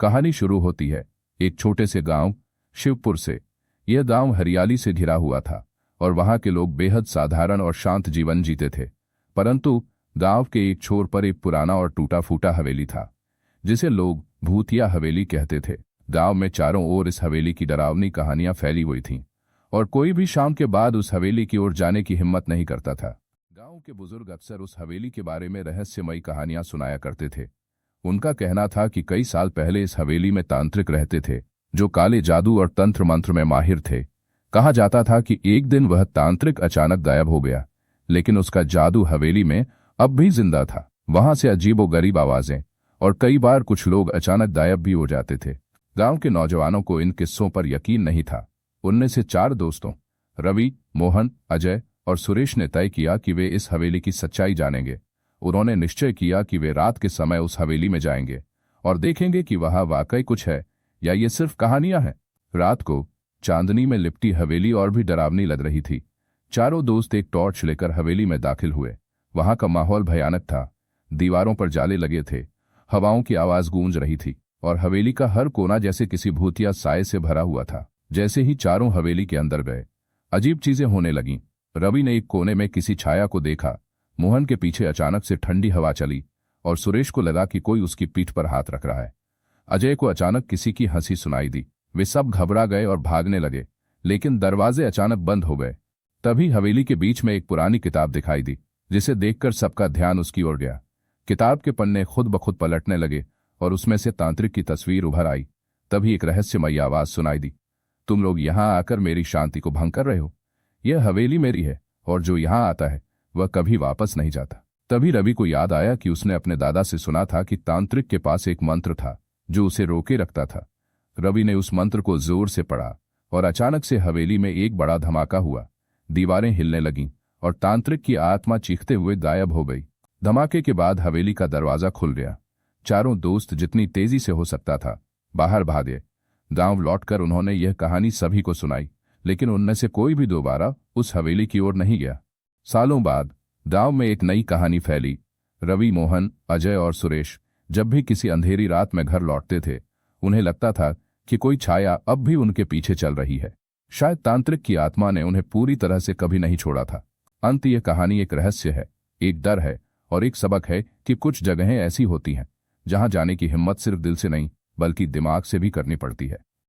कहानी शुरू होती है एक छोटे से गांव शिवपुर से। यह गांव हरियाली से घिरा हुआ था और वहां के लोग बेहद साधारण और शांत जीवन जीते थे। परंतु गांव के एक छोर पर एक पुराना और टूटा फूटा हवेली था, जिसे लोग भूतिया हवेली कहते थे। गांव में चारों ओर इस हवेली की डरावनी कहानियां फैली हुई थीं और कोई भी शाम के बाद उस हवेली की ओर जाने की हिम्मत नहीं करता था। गांव के बुजुर्ग अक्सर उस हवेली के बारे में रहस्यमयी कहानियां सुनाया करते थे। उनका कहना था कि कई साल पहले इस हवेली में तांत्रिक रहते थे जो काले जादू और तंत्र मंत्र में माहिर थे। कहा जाता था कि एक दिन वह तांत्रिक अचानक गायब हो गया, लेकिन उसका जादू हवेली में अब भी जिंदा था। वहां से अजीबोगरीब आवाजें और कई बार कुछ लोग अचानक गायब भी हो जाते थे। गांव के नौजवानों को इन किस्सों पर यकीन नहीं था। उनमें से 4 दोस्तों रवि, मोहन, अजय और सुरेश ने तय किया कि वे इस हवेली की सच्चाई जानेंगे। उन्होंने निश्चय किया कि वे रात के समय उस हवेली में जाएंगे और देखेंगे कि वहां वाकई कुछ है या ये सिर्फ कहानियां हैं। रात को चांदनी में लिपटी हवेली और भी डरावनी लग रही थी। चारों दोस्त एक टॉर्च लेकर हवेली में दाखिल हुए। वहां का माहौल भयानक था। दीवारों पर जाले लगे थे, हवाओं की आवाज गूंज रही थी और हवेली का हर कोना जैसे किसी भूतिया साए से भरा हुआ था। जैसे ही चारों हवेली के अंदर गए, अजीब चीजें होने लगीं। रवि ने एक कोने में किसी छाया को देखा, मोहन के पीछे अचानक से ठंडी हवा चली और सुरेश को लगा कि कोई उसकी पीठ पर हाथ रख रहा है। अजय को अचानक किसी की हंसी सुनाई दी। वे सब घबरा गए और भागने लगे, लेकिन दरवाजे अचानक बंद हो गए। तभी हवेली के बीच में एक पुरानी किताब दिखाई दी, जिसे देखकर सबका ध्यान उसकी ओर गया। किताब के पन्ने खुद ब खुद पलटने लगे और उसमें से तांत्रिक की तस्वीर उभर आई। तभी एक रहस्यमयी आवाज सुनाई दी, तुम लोग यहां आकर मेरी शांति को भंग कर रहे हो। यह हवेली मेरी है और जो यहां आता है वह कभी वापस नहीं जाता। तभी रवि को याद आया कि उसने अपने दादा से सुना था कि तांत्रिक के पास एक मंत्र था जो उसे रोके रखता था। रवि ने उस मंत्र को जोर से पढ़ा और अचानक से हवेली में एक बड़ा धमाका हुआ। दीवारें हिलने लगीं और तांत्रिक की आत्मा चीखते हुए गायब हो गई। धमाके के बाद हवेली का दरवाजा खुल गया। चारों दोस्त जितनी तेजी से हो सकता था बाहर भागे। गांव लौटकर उन्होंने यह कहानी सभी को सुनाई, लेकिन उनमें से कोई भी दोबारा उस हवेली की ओर नहीं गया। सालों बाद गांव में एक नई कहानी फैली। रवि, मोहन, अजय और सुरेश जब भी किसी अंधेरी रात में घर लौटते थे, उन्हें लगता था कि कोई छाया अब भी उनके पीछे चल रही है। शायद तांत्रिक की आत्मा ने उन्हें पूरी तरह से कभी नहीं छोड़ा था। अंत यह कहानी एक रहस्य है, एक डर है और एक सबक है कि कुछ जगहें ऐसी होती हैं जहां जाने की हिम्मत सिर्फ दिल से नहीं बल्कि दिमाग से भी करनी पड़ती है।